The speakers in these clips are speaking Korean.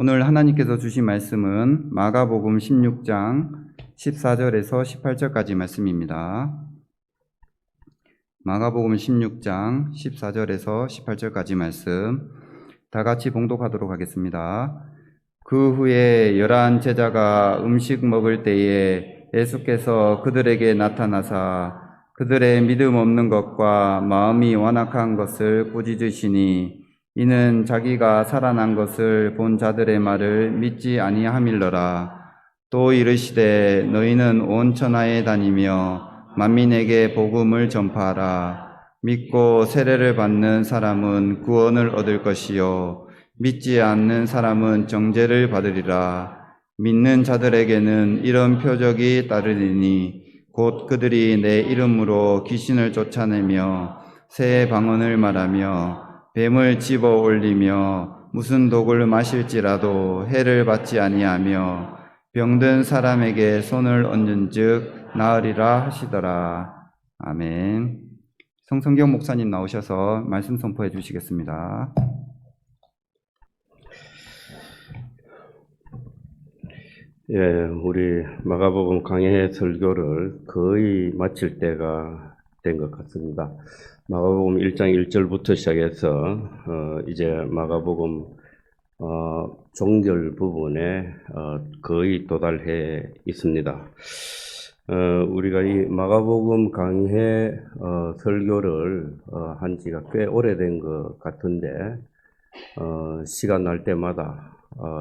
오늘 하나님께서 주신 말씀은 마가복음 16장 14절에서 18절까지 말씀입니다. 마가복음 16장 14절에서 18절까지 말씀 다 같이 봉독하도록 하겠습니다. 그 후에 11 제자가 음식 먹을 때에 예수께서 그들에게 나타나사 그들의 믿음 없는 것과 마음이 완악한 것을 꾸짖으시니 이는 자기가 살아난 것을 본 자들의 말을 믿지 아니함일러라. 또 이르시되 너희는 온 천하에 다니며 만민에게 복음을 전파하라. 믿고 세례를 받는 사람은 구원을 얻을 것이요 믿지 않는 사람은 정죄를 받으리라. 믿는 자들에게는 이런 표적이 따르리니 곧 그들이 내 이름으로 귀신을 쫓아내며 새 방언을 말하며 뱀을 집어 올리며 무슨 독을 마실지라도 해를 받지 아니하며 병든 사람에게 손을 얹은즉 나으리라 하시더라. 아멘. 성성경 목사님 나오셔서 말씀 선포해 주시겠습니다. 우리 마가복음 강해 설교를 거의 마칠 때가 된 것 같습니다. 마가복음 1장 1절부터 시작해서 이제 마가복음 종결 부분에 거의 도달해 있습니다. 우리가 이 마가복음 강해 설교를 한 지가 꽤 오래된 것 같은데 시간 날 때마다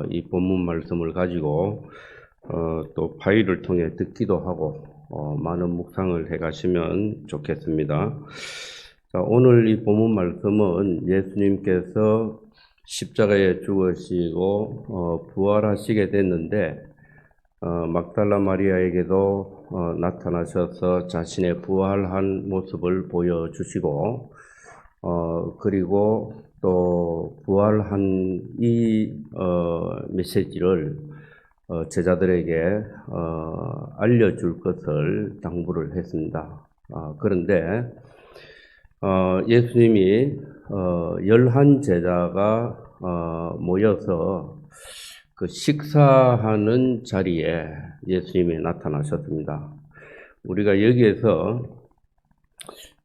이 본문 말씀을 가지고 또 파일을 통해 듣기도 하고 많은 묵상을 해 가시면 좋겠습니다. 자, 오늘 이 본문 말씀은 예수님께서 십자가에 죽으시고 부활하시게 됐는데 막달라 마리아에게도 나타나셔서 자신의 부활한 모습을 보여주시고 그리고 또 부활한 이 메시지를 제자들에게 알려줄 것을 당부를 했습니다. 그런데 예수님이 11 제자가 모여서 그 식사하는 자리에 예수님이 나타나셨습니다. 우리가 여기에서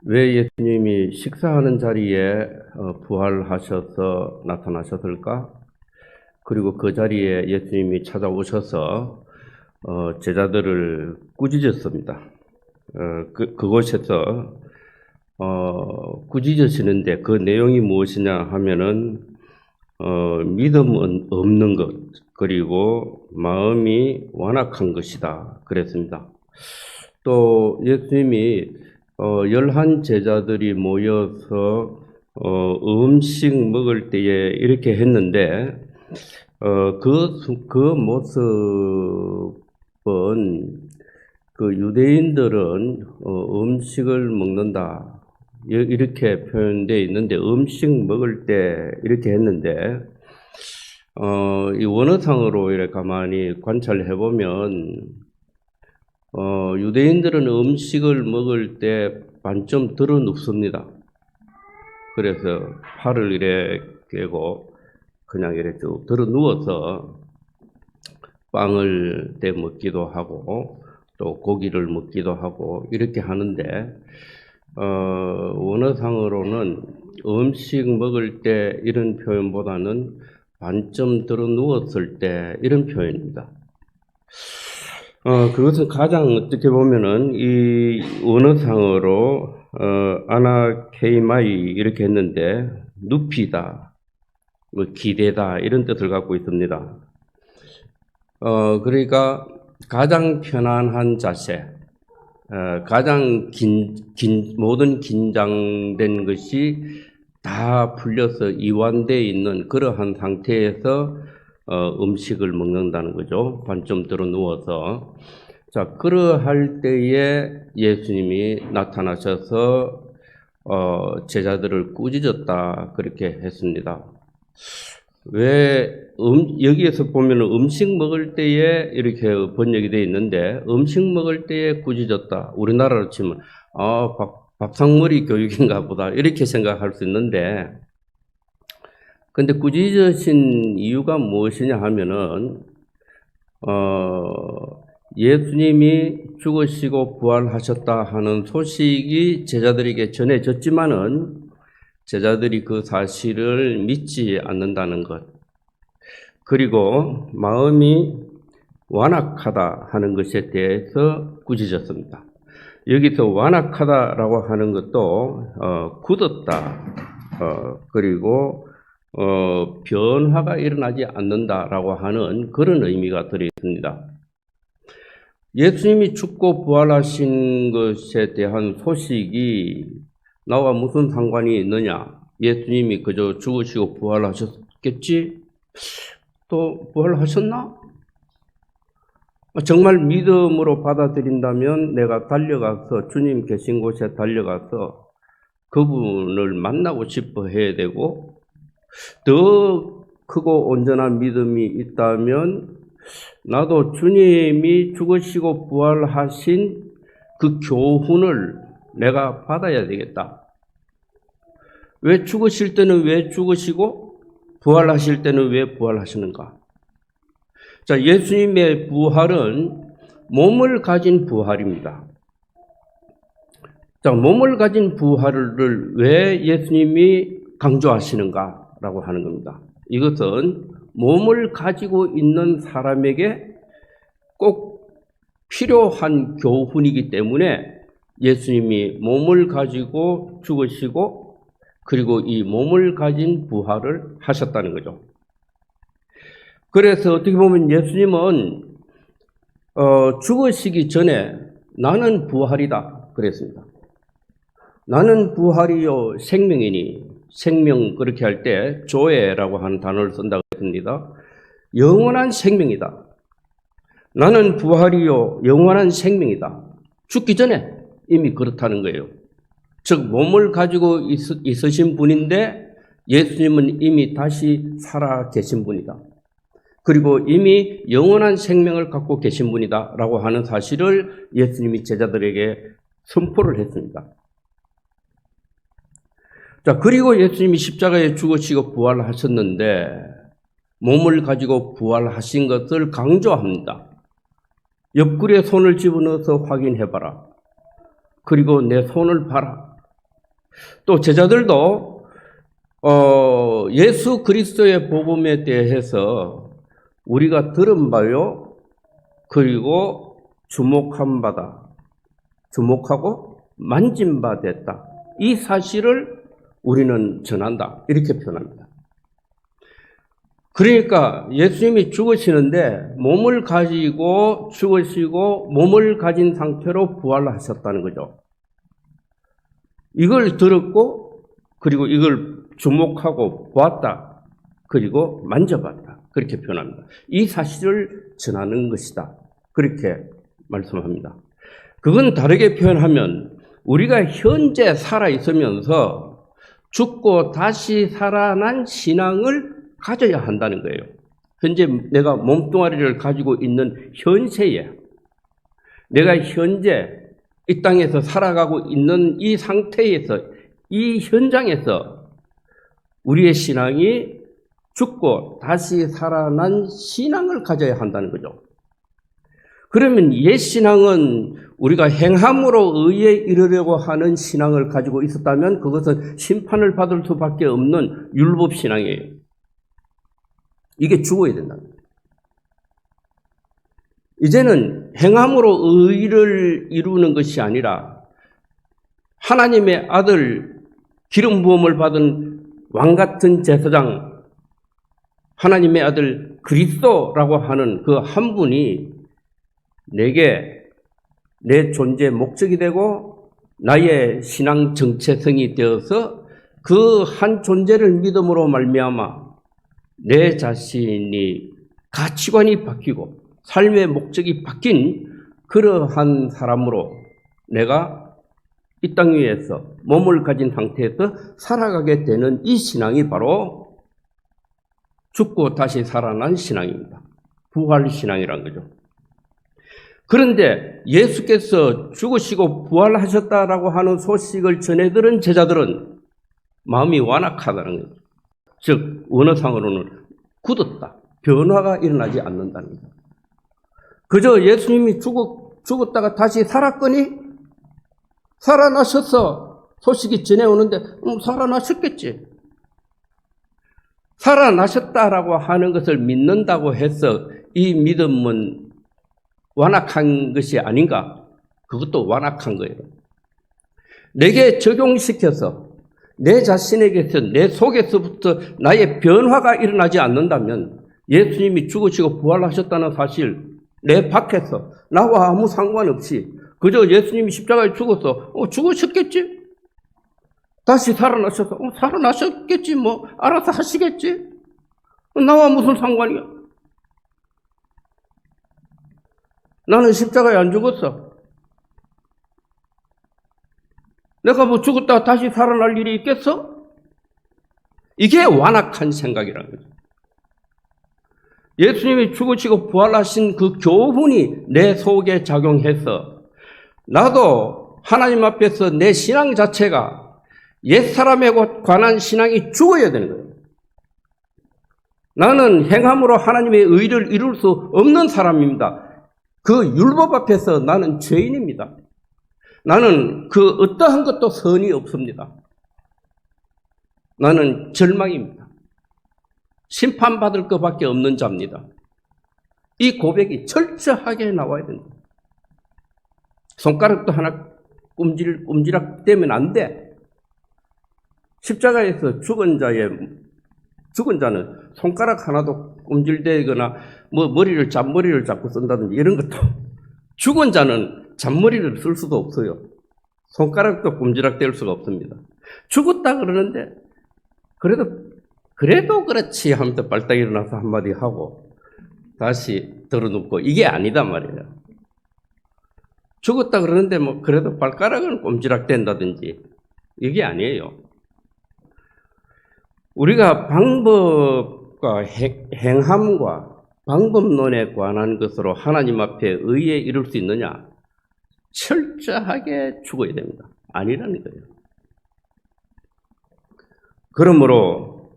왜 예수님이 식사하는 자리에 부활하셔서 나타나셨을까? 그리고 그 자리에 예수님이 찾아오셔서 제자들을 꾸짖었습니다. 그곳에서 꾸짖으시는데 그 내용이 무엇이냐 하면은 믿음은 없는 것 그리고 마음이 완악한 것이다 그랬습니다. 또 예수님이 11 제자들이 모여서 음식 먹을 때에 이렇게 했는데 그 모습은 그 유대인들은 음식을 먹는다 이렇게 표현되어 있는데 음식 먹을 때 이렇게 했는데 이 원어상으로 이렇게 가만히 관찰해 보면 유대인들은 음식을 먹을 때 반쯤 들어 눕습니다. 그래서 팔을 이렇게 깨고 그냥 이렇게 쭉 들어 누워서 빵을 때 먹기도 하고 또 고기를 먹기도 하고 이렇게 하는데 원어상으로는 음식 먹을 때 이런 표현보다는 반쯤 들어 누웠을 때 이런 표현입니다. 그것은 가장 어떻게 보면은 이 원어상으로 아나케이마이 이렇게 했는데 눕히다, 뭐 기대다 이런 뜻을 갖고 있습니다. 그러니까 가장 편안한 자세, 가장 모든 긴장된 것이 다 풀려서 이완되어 있는 그러한 상태에서 음식을 먹는다는 거죠. 반쯤 들어 누워서. 자, 그러할 때에 예수님이 나타나셔서 제자들을 꾸짖었다 그렇게 했습니다. 왜 여기에서 보면 음식 먹을 때에 이렇게 번역이 되어 있는데 음식 먹을 때에 꾸짖었다. 우리나라로 치면 밥상머리 교육인가 보다 이렇게 생각할 수 있는데 근데 꾸짖으신 이유가 무엇이냐 하면은, 예수님이 죽으시고 부활하셨다 하는 소식이 제자들에게 전해졌지만은 제자들이 그 사실을 믿지 않는다는 것, 그리고 마음이 완악하다 하는 것에 대해서 꾸짖었습니다. 여기서 완악하다라고 하는 것도 굳었다, 그리고 변화가 일어나지 않는다라고 하는 그런 의미가 들어 있습니다. 예수님이 죽고 부활하신 것에 대한 소식이 나와 무슨 상관이 있느냐? 예수님이 그저 죽으시고 부활하셨겠지? 또 부활하셨나? 정말 믿음으로 받아들인다면 내가 달려가서 주님 계신 곳에 달려가서 그분을 만나고 싶어 해야 되고, 더 크고 온전한 믿음이 있다면 나도 주님이 죽으시고 부활하신 그 교훈을 내가 받아야 되겠다. 왜 죽으실 때는 왜 죽으시고 부활하실 때는 왜 부활하시는가? 자, 예수님의 부활은 몸을 가진 부활입니다. 자, 몸을 가진 부활을 왜 예수님이 강조하시는가라고 하는 겁니다. 이것은 몸을 가지고 있는 사람에게 꼭 필요한 교훈이기 때문에 예수님이 몸을 가지고 죽으시고 그리고 이 몸을 가진 부활을 하셨다는 거죠. 그래서 어떻게 보면 예수님은 죽으시기 전에 나는 부활이다 그랬습니다. 나는 부활이요 생명이니, 생명 그렇게 할 때 조에라고 하는 단어를 쓴다고 했습니다. 영원한 생명이다. 나는 부활이요 영원한 생명이다. 죽기 전에 이미 그렇다는 거예요. 즉 몸을 가지고 있으신 분인데 예수님은 이미 다시 살아 계신 분이다. 그리고 이미 영원한 생명을 갖고 계신 분이다 라고 하는 사실을 예수님이 제자들에게 선포를 했습니다. 자, 그리고 예수님이 십자가에 죽으시고 부활하셨는데 몸을 가지고 부활하신 것을 강조합니다. 옆구리에 손을 집어넣어서 확인해봐라. 그리고 내 손을 봐라. 또 제자들도 예수 그리스도의 복음에 대해서 우리가 들은 바요, 그리고 주목한 바다, 주목하고 만진 바 됐다. 이 사실을 우리는 전한다. 이렇게 표현합니다. 그러니까 예수님이 죽으시는데 몸을 가지고 죽으시고 몸을 가진 상태로 부활하셨다는 거죠. 이걸 들었고 그리고 이걸 주목하고 보았다. 그리고 만져봤다. 그렇게 표현합니다. 이 사실을 전하는 것이다. 그렇게 말씀합니다. 그건 다르게 표현하면 우리가 현재 살아있으면서 죽고 다시 살아난 신앙을 가져야 한다는 거예요. 현재 내가 몸뚱아리를 가지고 있는 현세에 내가 현재 이 땅에서 살아가고 있는 이 상태에서 이 현장에서 우리의 신앙이 죽고 다시 살아난 신앙을 가져야 한다는 거죠. 그러면 옛 신앙은 우리가 행함으로 의에 이르려고 하는 신앙을 가지고 있었다면 그것은 심판을 받을 수밖에 없는 율법 신앙이에요. 이게 죽어야 된다. 이제는 행함으로 의를 이루는 것이 아니라 하나님의 아들 기름 부음을 받은 왕 같은 제사장 하나님의 아들 그리스도라고 하는 그 한 분이 내게 내 존재 목적이 되고 나의 신앙 정체성이 되어서 그 한 존재를 믿음으로 말미암아 내 자신이 가치관이 바뀌고 삶의 목적이 바뀐 그러한 사람으로 내가 이 땅 위에서 몸을 가진 상태에서 살아가게 되는 이 신앙이 바로 죽고 다시 살아난 신앙입니다. 부활 신앙이란 거죠. 그런데 예수께서 죽으시고 부활하셨다라고 하는 소식을 전해들은 제자들은 마음이 완악하다는 거죠. 즉 원어상으로는 굳었다. 변화가 일어나지 않는다는 거죠. 그저 예수님이 죽었다가 다시 살았거니 살아나셔서 소식이 전해오는데 살아나셨겠지. 살아나셨다라고 하는 것을 믿는다고 해서 이 믿음은 완악한 것이 아닌가? 그것도 완악한 거예요. 내게 적용시켜서 내 자신에게서 내 속에서부터 나의 변화가 일어나지 않는다면 예수님이 죽으시고 부활하셨다는 사실 내 밖에서 나와 아무 상관없이 그저 예수님이 십자가에 죽어서 죽으셨겠지? 다시 살아나셔서 살아나셨겠지 뭐 알아서 하시겠지? 나와 무슨 상관이야? 나는 십자가에 안 죽었어. 내가 뭐 죽었다가 다시 살아날 일이 있겠어? 이게 완악한 생각이라는 거죠. 예수님이 죽으시고 부활하신 그 교훈이 내 속에 작용해서 나도 하나님 앞에서 내 신앙 자체가 옛사람에 관한 신앙이 죽어야 되는 거예요. 나는 행함으로 하나님의 의를 이룰 수 없는 사람입니다. 그 율법 앞에서 나는 죄인입니다. 나는 그 어떠한 것도 선이 없습니다. 나는 절망입니다. 심판받을 것밖에 없는 자입니다. 이 고백이 철저하게 나와야 된다. 손가락도 하나 꼼지락 대면 안 돼. 십자가에서 죽은 자는 손가락 하나도 꼼질대거나 머리를 잔머리를 잡고 쓴다든지 이런 것도 죽은 자는 잔머리를 쓸 수도 없어요. 손가락도 꼼지락댈 수가 없습니다. 죽었다 그러는데 그래도 그렇지 하면서 빨딱 일어나서 한마디 하고 다시 들어눕고 이게 아니다 말이에요. 죽었다 그러는데 그래도 발가락은 꼼지락댄다든지 이게 아니에요. 우리가 방법과 행함과 방법론에 관한 것으로 하나님 앞에 의에 이룰 수 있느냐? 철저하게 죽어야 됩니다. 아니라는 거예요. 그러므로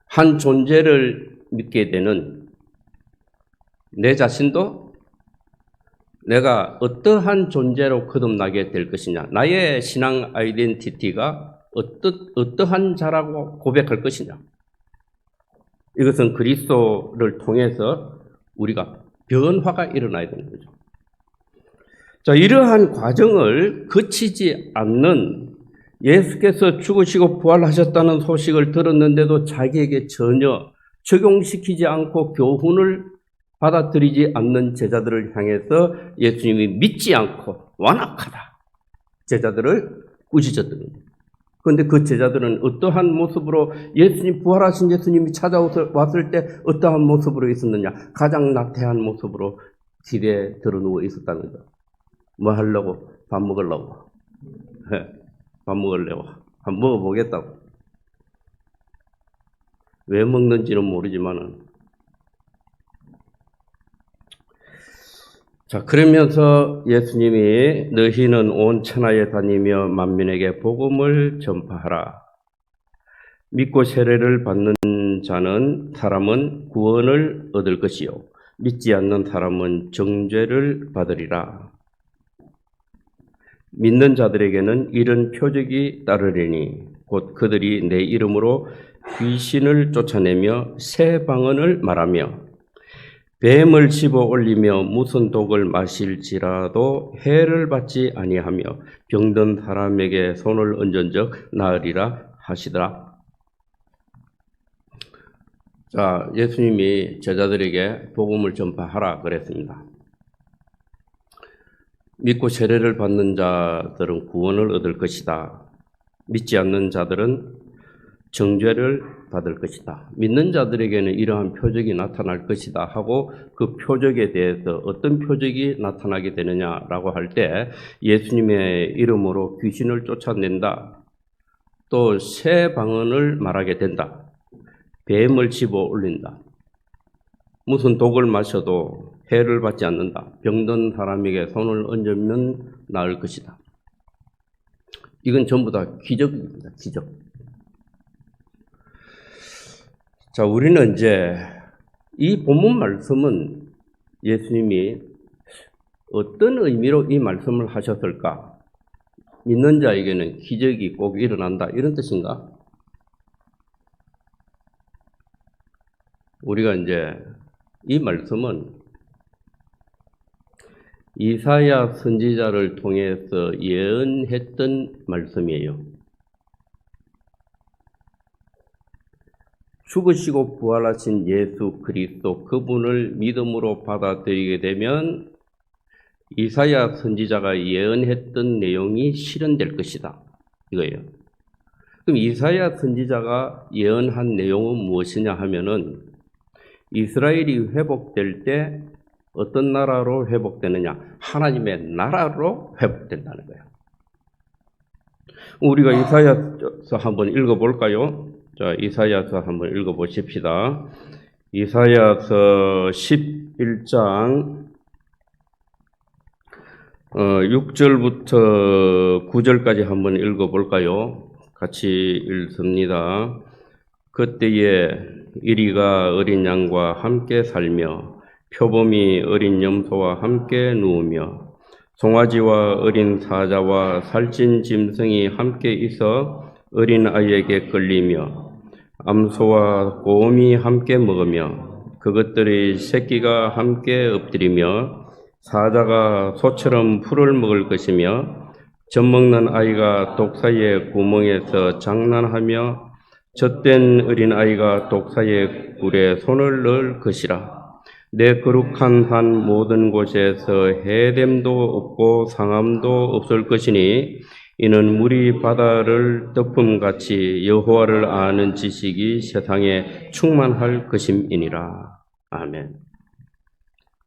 한 존재를 믿게 되는 내 자신도 내가 어떠한 존재로 거듭나게 될 것이냐, 나의 신앙 아이덴티티가 어떠한 자라고 고백할 것이냐, 이것은 그리스도를 통해서 우리가 변화가 일어나야 되는 거죠. 자, 이러한 과정을 거치지 않는 예수께서 죽으시고 부활하셨다는 소식을 들었는데도 자기에게 전혀 적용시키지 않고 교훈을 받아들이지 않는 제자들을 향해서 예수님이 믿지 않고 완악하다 제자들을 꾸짖었던 겁니다. 그런데 그 제자들은 어떠한 모습으로 부활하신 예수님이 찾아왔을 때 어떠한 모습으로 있었느냐? 가장 나태한 모습으로 길에 들어누워 있었다는 거죠. 뭐 하려고? 밥 먹으려고. 밥 먹으려고. 한번 먹어보겠다고. 왜 먹는지는 모르지만은. 자, 그러면서 예수님이 너희는 온 천하에 다니며 만민에게 복음을 전파하라. 믿고 세례를 받는 사람은 구원을 얻을 것이요. 믿지 않는 사람은 정죄를 받으리라. 믿는 자들에게는 이런 표적이 따르리니 곧 그들이 내 이름으로 귀신을 쫓아내며 새 방언을 말하며 뱀을 집어 올리며 무슨 독을 마실지라도 해를 받지 아니하며 병든 사람에게 손을 얹은즉 나으리라 하시더라. 자, 예수님이 제자들에게 복음을 전파하라 그랬습니다. 믿고 세례를 받는 자들은 구원을 얻을 것이다. 믿지 않는 자들은 정죄를 받을 것이다. 믿는 자들에게는 이러한 표적이 나타날 것이다 하고 그 표적에 대해서 어떤 표적이 나타나게 되느냐라고 할 때 예수님의 이름으로 귀신을 쫓아낸다. 또 새 방언을 말하게 된다. 뱀을 집어 올린다. 무슨 독을 마셔도 해를 받지 않는다. 병든 사람에게 손을 얹으면 나을 것이다. 이건 전부 다 기적입니다. 기적. 자, 우리는 이제 이 본문 말씀은 예수님이 어떤 의미로 이 말씀을 하셨을까? 믿는 자에게는 기적이 꼭 일어난다. 이런 뜻인가? 우리가 이제 이 말씀은 이사야 선지자를 통해서 예언했던 말씀이에요. 죽으시고 부활하신 예수 그리스도 그분을 믿음으로 받아들이게 되면 이사야 선지자가 예언했던 내용이 실현될 것이다. 이거예요. 그럼 이사야 선지자가 예언한 내용은 무엇이냐 하면은 이스라엘이 회복될 때 어떤 나라로 회복되느냐? 하나님의 나라로 회복된다는 거예요. 우리가 이사야서 한번 읽어볼까요? 자, 이사야서 한번 읽어보십시다. 이사야서 11장 6절부터 9절까지 한번 읽어볼까요? 같이 읽습니다. 그때에 이리가 어린 양과 함께 살며 표범이 어린 염소와 함께 누우며 송아지와 어린 사자와 살찐 짐승이 함께 있어 어린 아이에게 끌리며 암소와 곰이 함께 먹으며 그것들의 새끼가 함께 엎드리며 사자가 소처럼 풀을 먹을 것이며 젖먹는 아이가 독사의 구멍에서 장난하며 젖된 어린 아이가 독사의 꿀에 손을 넣을 것이라. 내 거룩한 산 모든 곳에서 해됨도 없고 상함도 없을 것이니 이는 물이 바다를 덮음같이 여호와를 아는 지식이 세상에 충만할 것임이니라. 아멘.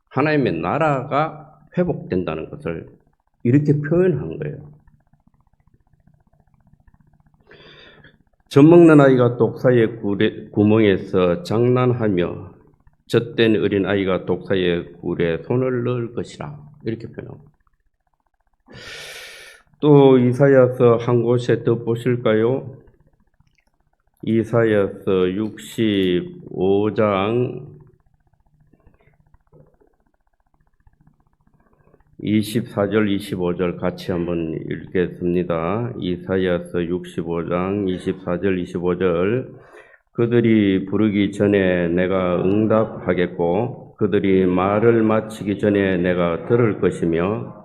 하나님의 나라가 회복된다는 것을 이렇게 표현한 거예요. 젖먹는 아이가 독사의 구멍에서 장난하며 젖된 어린 아이가 독사의 꿀에 손을 넣을 것이라. 이렇게 표현합니다. 또 이사야서 한 곳에 더 보실까요? 이사야서 65장 24절 25절 같이 한번 읽겠습니다. 이사야서 65장 24절 25절 그들이 부르기 전에 내가 응답하겠고 그들이 말을 마치기 전에 내가 들을 것이며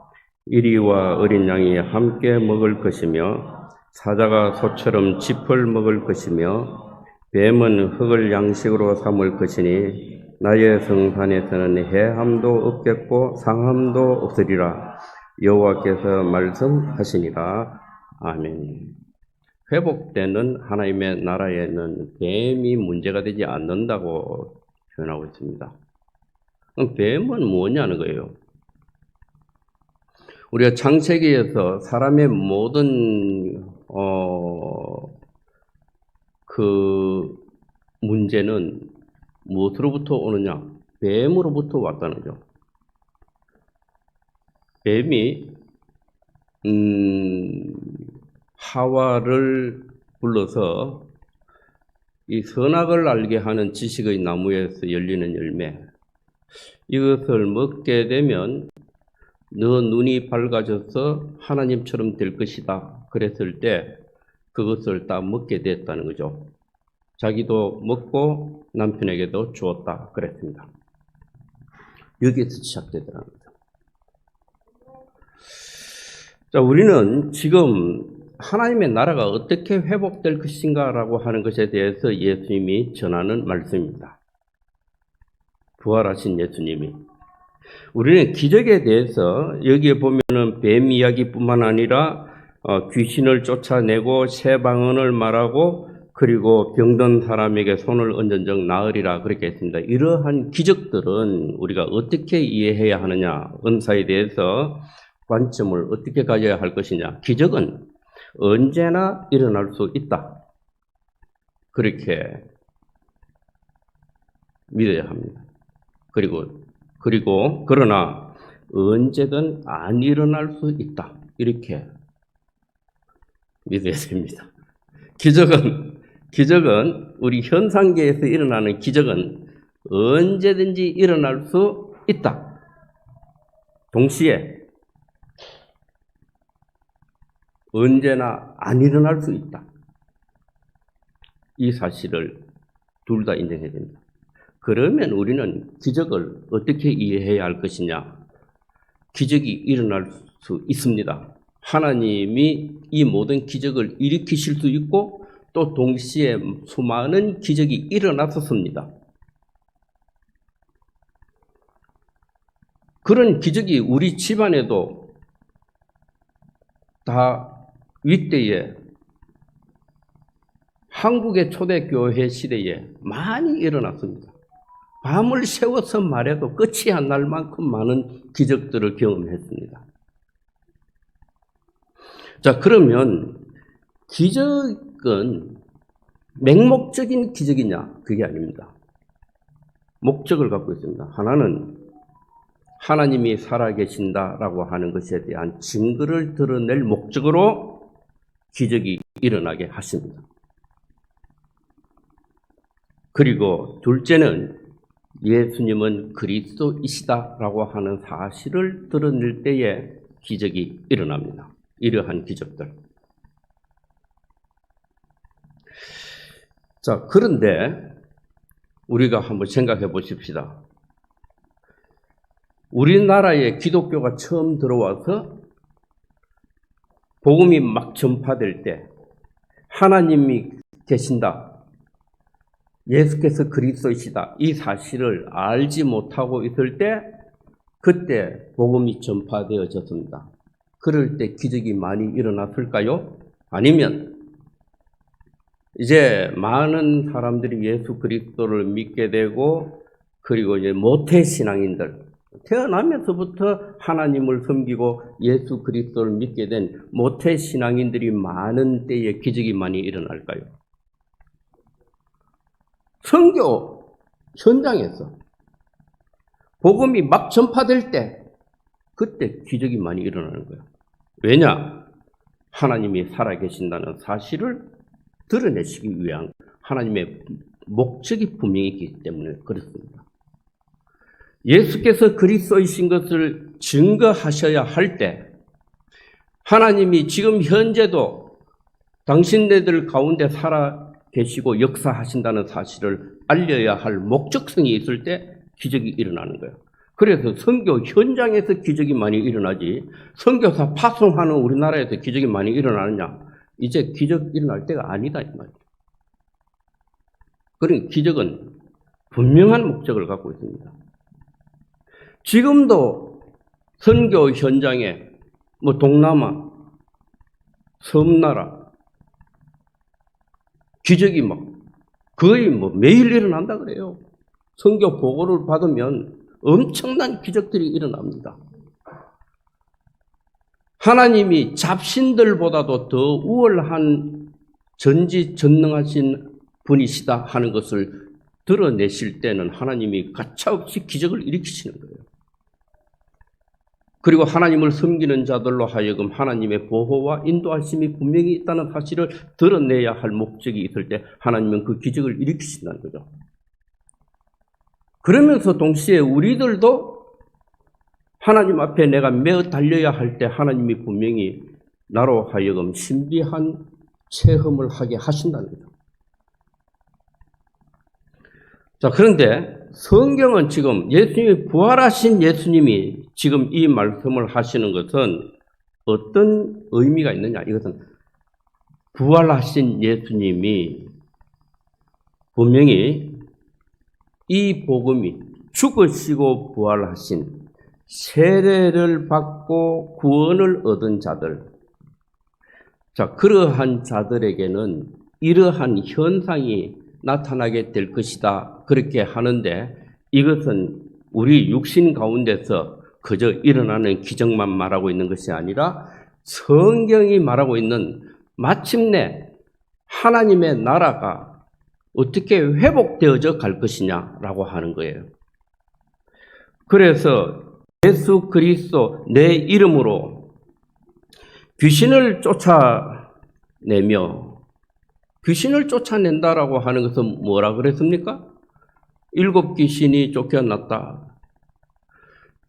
이리와 어린 양이 함께 먹을 것이며 사자가 소처럼 짚을 먹을 것이며 뱀은 흙을 양식으로 삼을 것이니 나의 성산에서는 해함도 없겠고 상함도 없으리라. 여호와께서 말씀하시니라. 아멘. 회복되는 하나님의 나라에는 뱀이 문제가 되지 않는다고 표현하고 있습니다. 그럼 뱀은 뭐냐는 거예요. 우리가 창세기에서 사람의 모든 그 문제는 무엇으로부터 오느냐? 뱀으로부터 왔다는 거죠. 뱀이 하와를 불러서 이 선악을 알게 하는 지식의 나무에서 열리는 열매, 이것을 먹게 되면 너 눈이 밝아져서 하나님처럼 될 것이다. 그랬을 때 그것을 다 먹게 됐다는 거죠. 자기도 먹고 남편에게도 주었다. 그랬습니다. 여기에서 시작되더라는 거죠. 자, 우리는 지금 하나님의 나라가 어떻게 회복될 것인가라고 하는 것에 대해서 예수님이 전하는 말씀입니다. 부활하신 예수님이. 우리는 기적에 대해서 여기에 보면은 뱀 이야기뿐만 아니라 귀신을 쫓아내고 새 방언을 말하고 그리고 병든 사람에게 손을 얹은 적 나으리라 그렇게 했습니다. 이러한 기적들은 우리가 어떻게 이해해야 하느냐, 은사에 대해서 관점을 어떻게 가져야 할 것이냐. 기적은 언제나 일어날 수 있다. 그렇게 믿어야 합니다. 그리고 그러나 언제든 안 일어날 수 있다. 이렇게 믿어야 됩니다. 기적은 기적은 우리 현상계에서 일어나는 기적은 언제든지 일어날 수 있다. 동시에 언제나 안 일어날 수 있다. 이 사실을 둘 다 인정해야 됩니다. 그러면 우리는 기적을 어떻게 이해해야 할 것이냐? 기적이 일어날 수 있습니다. 하나님이 이 모든 기적을 일으키실 수 있고 또 동시에 수많은 기적이 일어났었습니다. 그런 기적이 우리 집안에도 다 윗대에 한국의 초대교회 시대에 많이 일어났습니다. 밤을 새워서 말해도 끝이 안 날 만큼 많은 기적들을 경험했습니다. 자, 그러면 기적은 맹목적인 기적이냐? 그게 아닙니다. 목적을 갖고 있습니다. 하나는 하나님이 살아계신다라고 하는 것에 대한 증거를 드러낼 목적으로 기적이 일어나게 하십니다. 그리고 둘째는 예수님은 그리스도이시다라고 하는 사실을 드러낼 때에 기적이 일어납니다. 이러한 기적들. 자, 그런데 우리가 한번 생각해 보십시다. 우리나라에 기독교가 처음 들어와서 복음이 막 전파될 때 하나님이 계신다, 예수께서 그리스도이시다, 이 사실을 알지 못하고 있을 때 그때 복음이 전파되어졌습니다. 그럴 때 기적이 많이 일어났을까요? 아니면 이제 많은 사람들이 예수 그리스도를 믿게 되고 그리고 이제 모태신앙인들, 태어나면서부터 하나님을 섬기고 예수 그리스도를 믿게 된 모태신앙인들이 많은 때에 기적이 많이 일어날까요? 선교 현장에서 복음이 막 전파될 때 그때 기적이 많이 일어나는 거예요. 왜냐? 하나님이 살아계신다는 사실을 드러내시기 위한 하나님의 목적이 분명히 있기 때문에 그렇습니다. 예수께서 그리스도이신 것을 증거하셔야 할 때 하나님이 지금 현재도 당신네들 가운데 살아 계시고 역사하신다는 사실을 알려야 할 목적성이 있을 때 기적이 일어나는 거예요. 그래서 선교 현장에서 기적이 많이 일어나지 선교사 파송하는 우리나라에서 기적이 많이 일어나느냐? 이제 기적 일어날 때가 아니다 이 말이에요. 그러니까 기적은 분명한 목적을 갖고 있습니다. 지금도 선교 현장에 동남아, 섬나라 기적이 거의 매일 일어난다 그래요. 선교 보고를 받으면 엄청난 기적들이 일어납니다. 하나님이 잡신들보다도 더 우월한 전지전능하신 분이시다 하는 것을 드러내실 때는 하나님이 가차없이 기적을 일으키시는 거예요. 그리고 하나님을 섬기는 자들로 하여금 하나님의 보호와 인도하심이 분명히 있다는 사실을 드러내야 할 목적이 있을 때 하나님은 그 기적을 일으키신다는 거죠. 그러면서 동시에 우리들도 하나님 앞에 내가 매어 달려야 할 때 하나님이 분명히 나로 하여금 신비한 체험을 하게 하신다는 거죠. 자, 그런데 성경은 지금 예수님이 부활하신 예수님이 지금 이 말씀을 하시는 것은 어떤 의미가 있느냐? 이것은 부활하신 예수님이 분명히 이 복음이 죽으시고 부활하신 세례를 받고 구원을 얻은 자들, 자, 그러한 자들에게는 이러한 현상이 나타나게 될 것이다. 그렇게 하는데 이것은 우리 육신 가운데서 그저 일어나는 기적만 말하고 있는 것이 아니라 성경이 말하고 있는 마침내 하나님의 나라가 어떻게 회복되어져 갈 것이냐라고 하는 거예요. 그래서 예수 그리스도 내 이름으로 귀신을 쫓아내며 귀신을 쫓아낸다라고 하는 것은 뭐라 그랬습니까? 7 귀신이 쫓겨났다.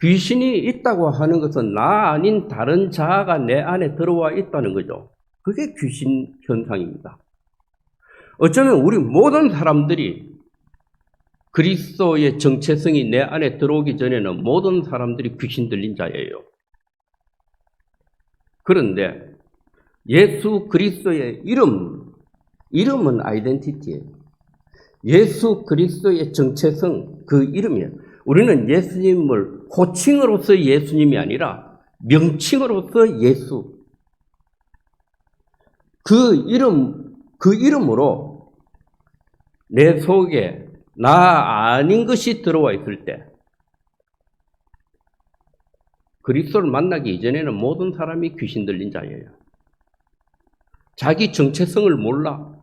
귀신이 있다고 하는 것은 나 아닌 다른 자아가 내 안에 들어와 있다는 거죠. 그게 귀신 현상입니다. 어쩌면 우리 모든 사람들이 그리스도의 정체성이 내 안에 들어오기 전에는 모든 사람들이 귀신 들린 자예요. 그런데 예수 그리스도의 이름은 아이덴티티예요. 예수 그리스도의 정체성, 그 이름이에요. 우리는 예수님을 호칭으로서 예수님이 아니라 명칭으로서 예수. 그 이름으로 내 속에 나 아닌 것이 들어와 있을 때, 그리스도를 만나기 이전에는 모든 사람이 귀신 들린 자예요. 자기 정체성을 몰라.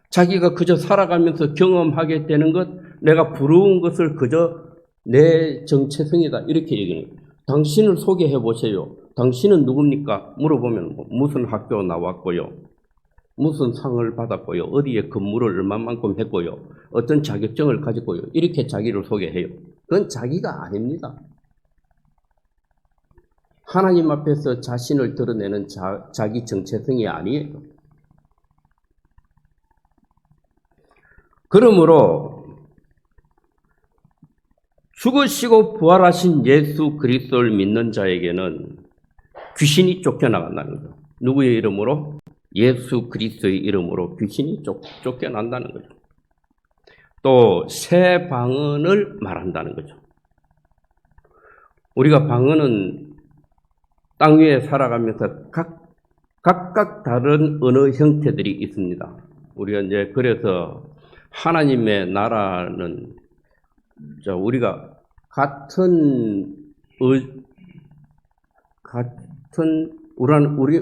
자기가 그저 살아가면서 경험하게 되는 것, 내가 부러운 것을 그저 내 정체성이다 이렇게 얘기해요. 당신을 소개해 보세요. 당신은 누굽니까? 물어보면 무슨 학교 나왔고요. 무슨 상을 받았고요. 어디에 근무를 얼마만큼 했고요. 어떤 자격증을 가졌고요. 이렇게 자기를 소개해요. 그건 자기가 아닙니다. 하나님 앞에서 자신을 드러내는 자기 정체성이 아니에요. 그러므로 죽으시고 부활하신 예수 그리스도를 믿는 자에게는 귀신이 쫓겨나간다는 거죠. 누구의 이름으로? 예수 그리스도의 이름으로 귀신이 쫓겨난다는 거죠. 또 새 방언을 말한다는 거죠. 우리가 방언은 땅 위에 살아가면서 각각 다른 언어 형태들이 있습니다. 우리가 이제 그래서 하나님의 나라는 우리가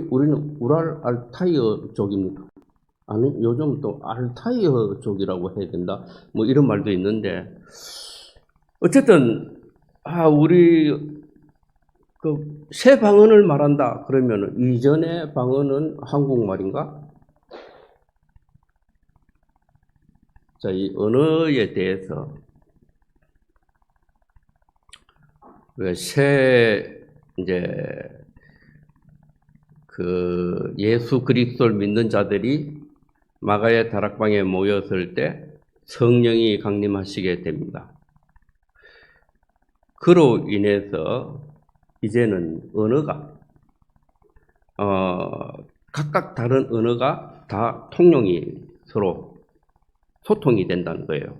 우리는 우랄 알타이어 족입니까? 아니, 요즘 또 알타이어 족이라고 해야 된다. 뭐 이런 말도 있는데, 어쨌든, 우리, 새 방언을 말한다. 그러면 이전의 방언은 한국말인가? 자, 이 언어에 대해서, 예수 그리스도를 믿는 자들이 마가의 다락방에 모였을 때 성령이 강림하시게 됩니다. 그로 인해서 이제는 언어가 각각 다른 언어가 다 통용이 서로 소통이 된다는 거예요.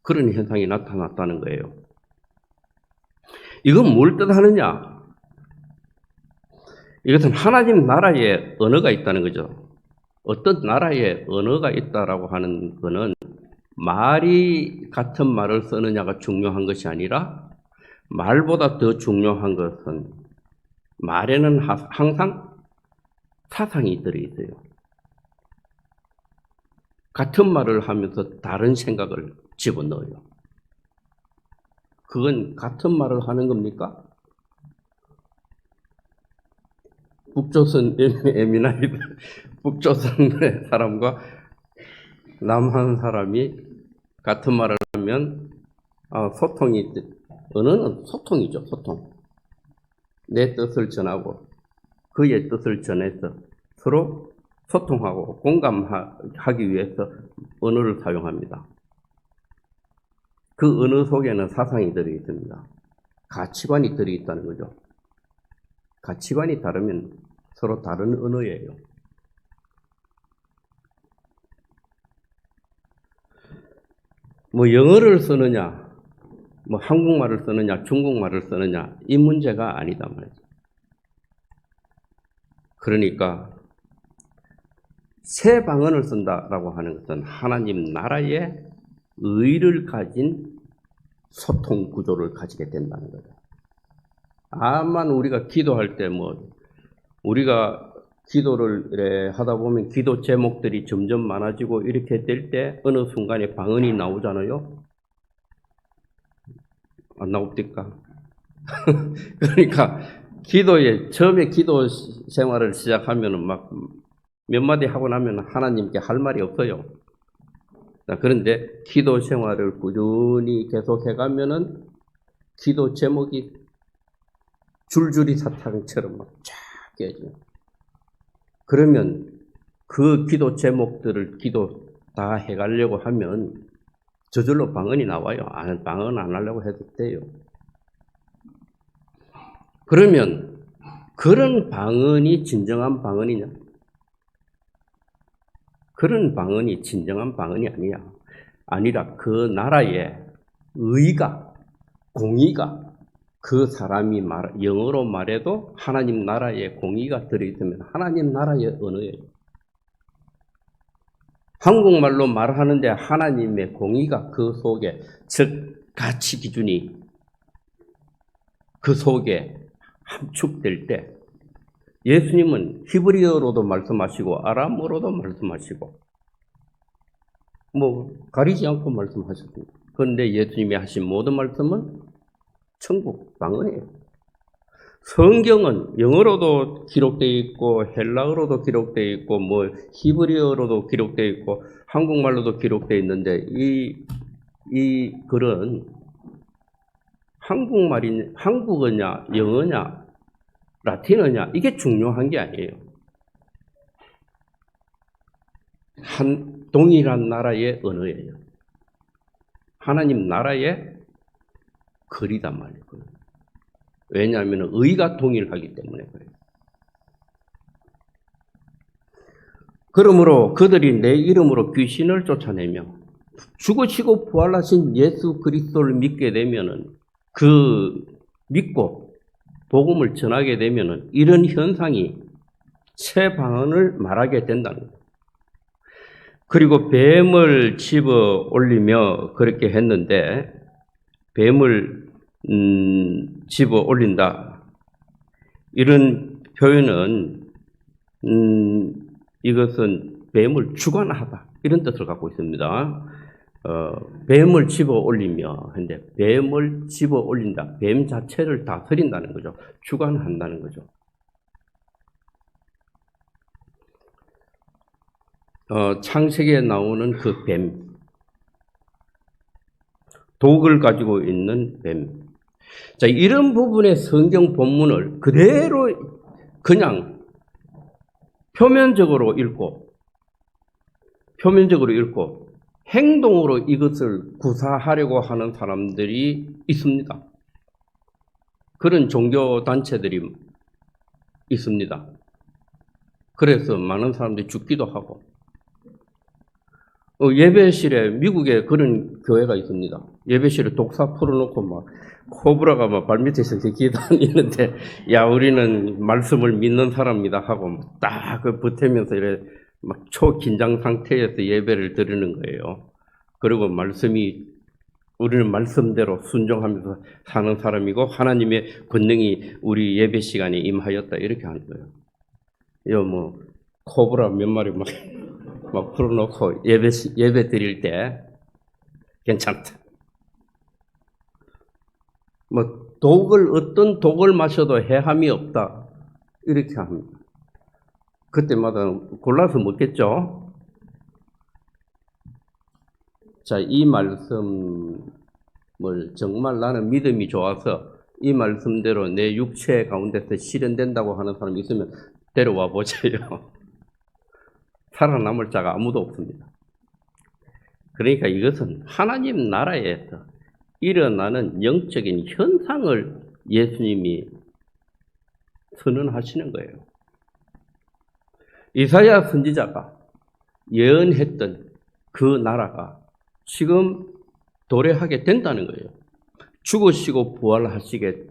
그런 현상이 나타났다는 거예요. 이건 뭘 뜻하느냐? 이것은 하나님 나라의 언어가 있다는 거죠. 어떤 나라의 언어가 있다라고 하는 것은 말이 같은 말을 쓰느냐가 중요한 것이 아니라 말보다 더 중요한 것은 말에는 항상 사상이 들어있어요. 같은 말을 하면서 다른 생각을 집어넣어요. 그건 같은 말을 하는 겁니까? 북조선 에미나이드, 북조선의 사람과 남한 사람이 같은 말을 하면 소통이, 언어는 소통이죠, 소통. 내 뜻을 전하고 그의 뜻을 전해서 서로 소통하고 공감하기 위해서 언어를 사용합니다. 그 언어 속에는 사상이 들어있습니다. 가치관이 들어있다는 거죠. 가치관이 다르면 서로 다른 언어예요. 뭐 영어를 쓰느냐, 뭐 한국말을 쓰느냐, 중국말을 쓰느냐, 이 문제가 아니다 말이죠. 그러니까 새 방언을 쓴다라고 하는 것은 하나님 나라의 의를 가진 소통 구조를 가지게 된다는 거죠. 다만 우리가 기도할 때 우리가 기도를 하다 보면 기도 제목들이 점점 많아지고 이렇게 될 때 어느 순간에 방언이 나오잖아요. 안 나옵니까? 그러니까 처음에 기도 생활을 시작하면은 몇 마디 하고 나면 하나님께 할 말이 없어요. 자, 그런데 기도 생활을 꾸준히 계속해가면은 기도 제목이 줄줄이 사탕처럼 막 쫙 깨져요. 그러면 그 기도 제목들을 기도 다 해가려고 하면 저절로 방언이 나와요. 방언 안 하려고 해도 돼요. 그러면 그런 방언이 진정한 방언이냐? 그런 방언이 진정한 방언이 아니라 그 나라의 의가, 공의가 그 사람이 영어로 말해도 하나님 나라의 공의가 들어있으면 하나님 나라의 언어예요. 한국말로 말하는데 하나님의 공의가 그 속에, 즉 가치 기준이 그 속에 함축될 때 예수님은 히브리어로도 말씀하시고 아람어로도 말씀하시고 뭐 가리지 않고 말씀하셨습니다. 그런데 예수님이 하신 모든 말씀은 천국 방언이에요. 성경은 영어로도 기록되어 있고 헬라어로도 기록되어 있고 뭐 히브리어로도 기록되어 있고 한국말로도 기록되어 있는데 이 글은 한국어냐 영어냐 라틴어냐 이게 중요한 게 아니에요. 동일한 나라의 언어예요. 하나님 나라의 글이단 말이에요. 왜냐하면 의가 동일하기 때문에 그래요. 그러므로 그들이 내 이름으로 귀신을 쫓아내며 죽으시고 부활하신 예수 그리스도를 믿게 되면은 믿고 복음을 전하게 되면은 이런 현상이 새 방언을 말하게 된다는 거예요. 그리고 뱀을 집어 올리며 그렇게 했는데 뱀을 집어 올린다. 이런 표현은 이것은 뱀을 주관하다 이런 뜻을 갖고 있습니다. 뱀을 집어 올리며 근데 뱀을 집어 올린다. 뱀 자체를 다스린다는 거죠. 주관한다는 거죠. 창세기에 나오는 그 뱀, 독을 가지고 있는 뱀. 자, 이런 부분의 성경 본문을 그대로 그냥 표면적으로 읽고 행동으로 이것을 구사하려고 하는 사람들이 있습니다. 그런 종교단체들이 있습니다. 그래서 많은 사람들이 죽기도 하고 예배실에 미국에 그런 교회가 있습니다. 예배실에 독사 풀어놓고 막 코브라가 막 발밑에서 기다리는데 야 우리는 말씀을 믿는 사람이다 하고 딱 붙으면서 이래 막 초긴장 상태에서 예배를 드리는 거예요. 그리고 우리는 말씀대로 순종하면서 사는 사람이고 하나님의 권능이 우리 예배 시간에 임하였다 이렇게 하는 거예요. 이거 뭐 코브라 몇 마리 막 풀어놓고 예배 드릴 때 괜찮다. 뭐 어떤 독을 마셔도 해함이 없다 이렇게 합니다. 그때마다 골라서 먹겠죠. 자, 이 말씀을 정말 나는 믿음이 좋아서 이 말씀대로 내 육체 가운데서 실현된다고 하는 사람이 있으면 데려와 보세요. 살아남을 자가 아무도 없습니다. 그러니까 이것은 하나님 나라에서 일어나는 영적인 현상을 예수님이 선언하시는 거예요. 이사야 선지자가 예언했던 그 나라가 지금 도래하게 된다는 거예요. 죽으시고 부활하시게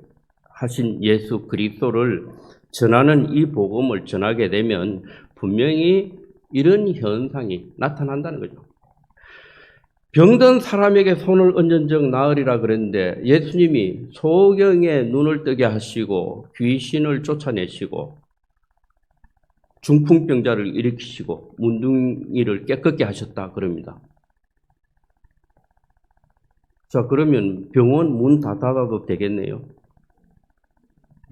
하신 예수 그리스도를 전하는 이 복음을 전하게 되면 분명히 이런 현상이 나타난다는 거죠. 병든 사람에게 손을 얹은 적 나으리라 그랬는데 예수님이 소경에 눈을 뜨게 하시고 귀신을 쫓아내시고 중풍병자를 일으키시고 문둥이를 깨끗게 하셨다 그럽니다. 자, 그러면 병원 문 다 닫아도 되겠네요.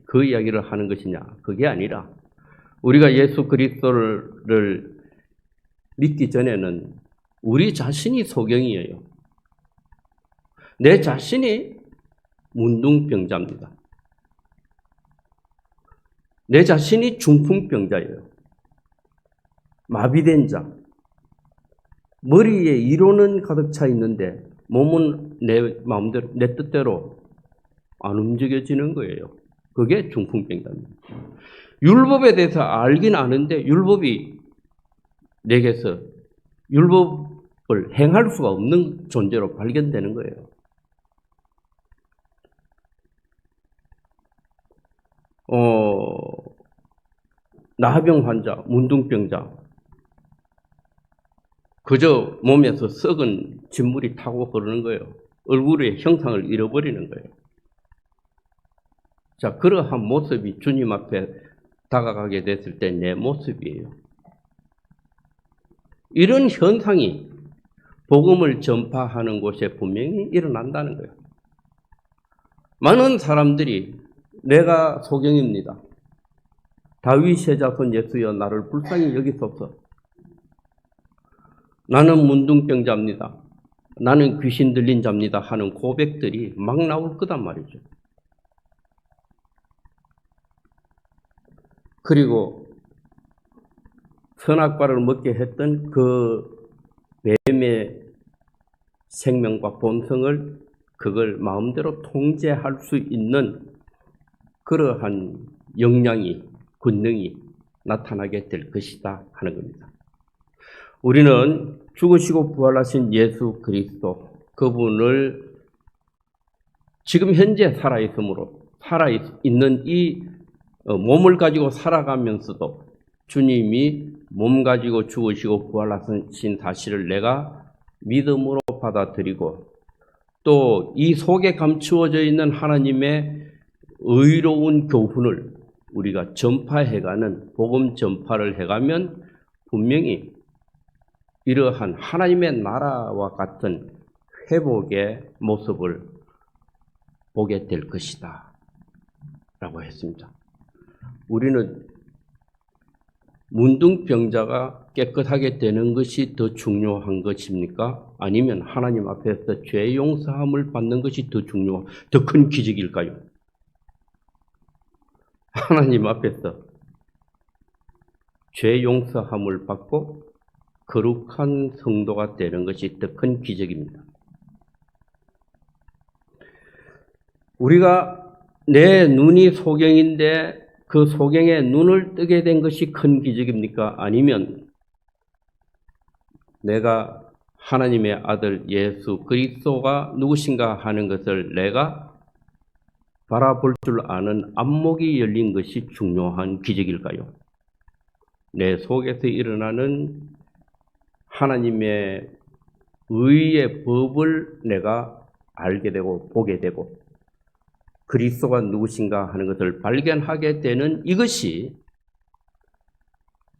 그 이야기를 하는 것이냐? 그게 아니라 우리가 예수 그리스도를 믿기 전에는 우리 자신이 소경이에요. 내 자신이 문둥병자입니다. 내 자신이 중풍병자예요. 마비된 자. 머리에 이론은 가득 차 있는데 몸은 내 마음대로, 내 뜻대로 안 움직여지는 거예요. 그게 중풍병자입니다. 율법에 대해서 알긴 아는데 율법이 내게서 율법을 행할 수가 없는 존재로 발견되는 거예요. 나병 환자, 문둥병자, 그저 몸에서 썩은 진물이 타고 흐르는 거예요. 얼굴의 형상을 잃어버리는 거예요. 자, 그러한 모습이 주님 앞에 다가가게 됐을 때 내 모습이에요. 이런 현상이 복음을 전파하는 곳에 분명히 일어난다는 거예요. 많은 사람들이 내가 소경입니다. 다윗의 자손 예수여 나를 불쌍히 여기소서. 나는 문둥병자입니다. 나는 귀신 들린 자입니다 하는 고백들이 막 나올 거단 말이죠. 그리고 선악과를 먹게 했던 그 뱀의 생명과 본성을 그걸 마음대로 통제할 수 있는 그러한 역량이, 권능이 나타나게 될 것이다 하는 겁니다. 우리는 죽으시고 부활하신 예수 그리스도, 그분을 지금 현재 살아있는 이 몸을 가지고 살아가면서도 주님이 몸 가지고 죽으시고 부활하신 사실을 내가 믿음으로 받아들이고 또 이 속에 감추어져 있는 하나님의 의로운 교훈을 우리가 전파해가는 복음 전파를 해가면 분명히 이러한 하나님의 나라와 같은 회복의 모습을 보게 될 것이다 라고 했습니다. 우리는 문둥병자가 깨끗하게 되는 것이 더 중요한 것입니까? 아니면 하나님 앞에서 죄 용서함을 받는 것이 더 큰 기적일까요? 하나님 앞에서 죄 용서함을 받고 거룩한 성도가 되는 것이 더 큰 기적입니다. 우리가 내 눈이 소경인데 그 소경에 눈을 뜨게 된 것이 큰 기적입니까? 아니면 내가 하나님의 아들 예수 그리스도가 누구신가 하는 것을 내가 바라볼 줄 아는 안목이 열린 것이 중요한 기적일까요? 내 속에서 일어나는 하나님의 의의 법을 내가 알게 되고 보게 되고 그리스도가 누구신가 하는 것을 발견하게 되는 이것이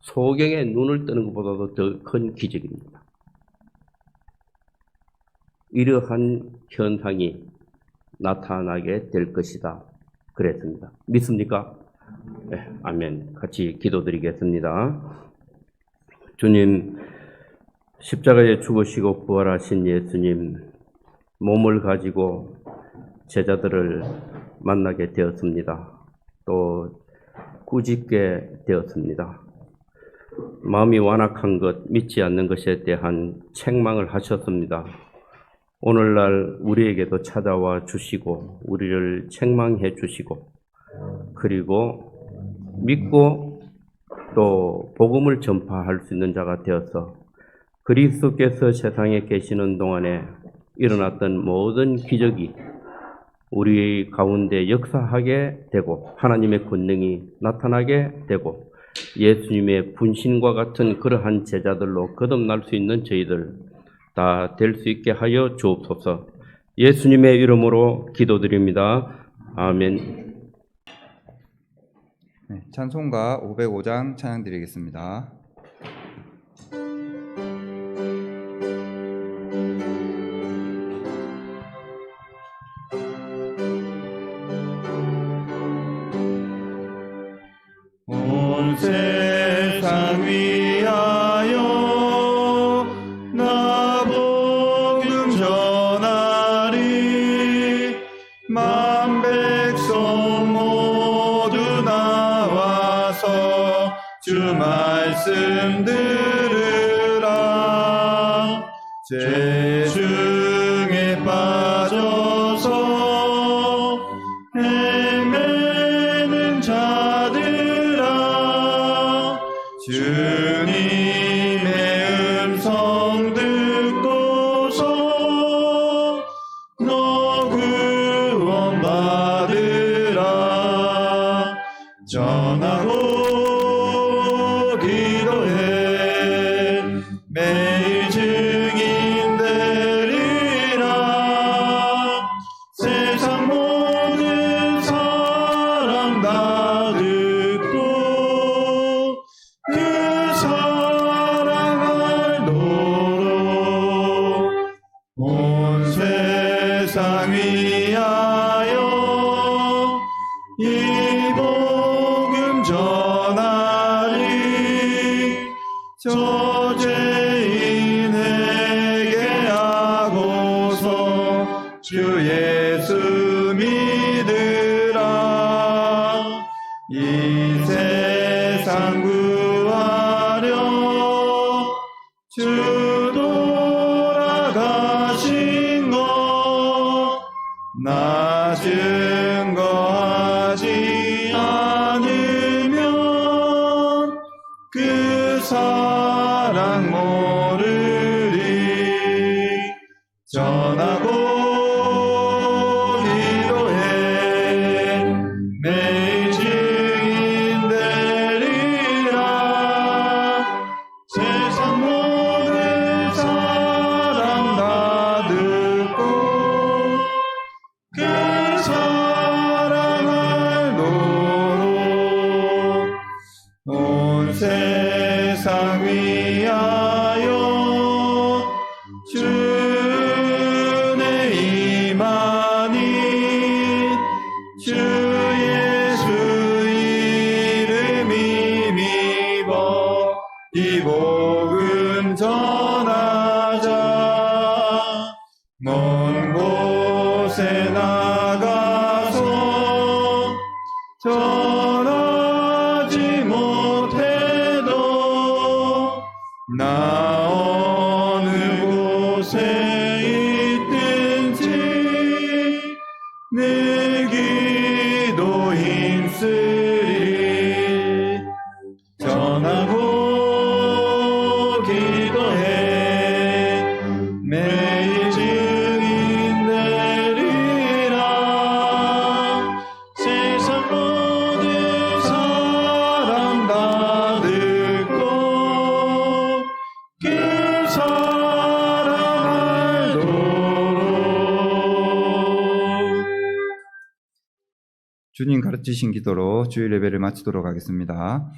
소경의 눈을 뜨는 것보다도 더 큰 기적입니다. 이러한 현상이 나타나게 될 것이다. 그랬습니다. 믿습니까? 네, 아멘. 같이 기도드리겠습니다. 주님, 십자가에 죽으시고 부활하신 예수님, 몸을 가지고 제자들을 만나게 되었습니다. 또 꾸짖게 되었습니다. 마음이 완악한 것, 믿지 않는 것에 대한 책망을 하셨습니다. 오늘날 우리에게도 찾아와 주시고 우리를 책망해 주시고 그리고 믿고 또 복음을 전파할 수 있는 자가 되어서 그리스도께서 세상에 계시는 동안에 일어났던 모든 기적이 우리 가운데 역사하게 되고 하나님의 권능이 나타나게 되고 예수님의 분신과 같은 그러한 제자들로 거듭날 수 있는 저희들 다 될 수 있게 하여 주옵소서. 예수님의 이름으로 기도드립니다. 아멘. 네, 찬송가 505장 찬양 드리겠습니다. 온 세상 만 백성 모두 나와서 주 말씀 들으라. 죄 중에 빠져서 헤매는 자들아, 주님의 음성 듣고서 너 구원받으라. 전하고 기도해 매일 증인 되리라. 세상 모든 사람 다 듣고 그 사랑 알도록 온 세상 위하여 이 복음 전하리. 저 죄인에게 하고서 주 예수 믿으라. 이 세상 구하려 주 돌아가신 것 나 증거하지 않으면 그 사랑 모르리. 전하고 기도해 매일 증인 되리라. 세상 모든 사람 다 듣고 그 사랑 알도록 온 세상 위하여 주의 임하니. 주 예수 이름이 믿어 이 복음 전하자. 먼 곳에 나가서 전하지 못해도 나 어느 곳에 있든지 늘 기도 힘쓰리. 전하고 기도해 매일 증인 되리라. 세상 모든 사람 다 듣고 그 사랑 알도록. 주님 가르치신 기도로 주일 예배를 마치도록 하겠습니다.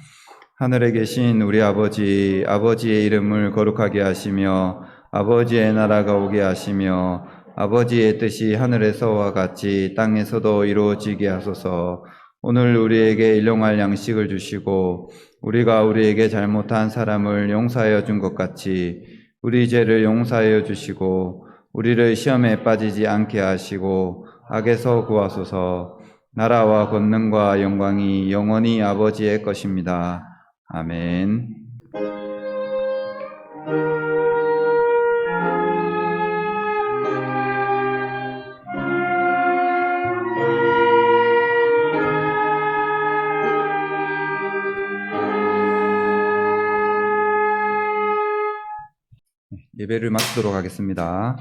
하늘에 계신 우리 아버지, 아버지의 이름을 거룩하게 하시며 아버지의 나라가 오게 하시며 아버지의 뜻이 하늘에서와 같이 땅에서도 이루어지게 하소서. 오늘 우리에게 일용할 양식을 주시고 우리가 우리에게 잘못한 사람을 용서하여 준 것 같이 우리 죄를 용서하여 주시고 우리를 시험에 빠지지 않게 하시고 악에서 구하소서. 나라와 권능과 영광이 영원히 아버지의 것입니다. 아멘. 예배를 마치도록 하겠습니다.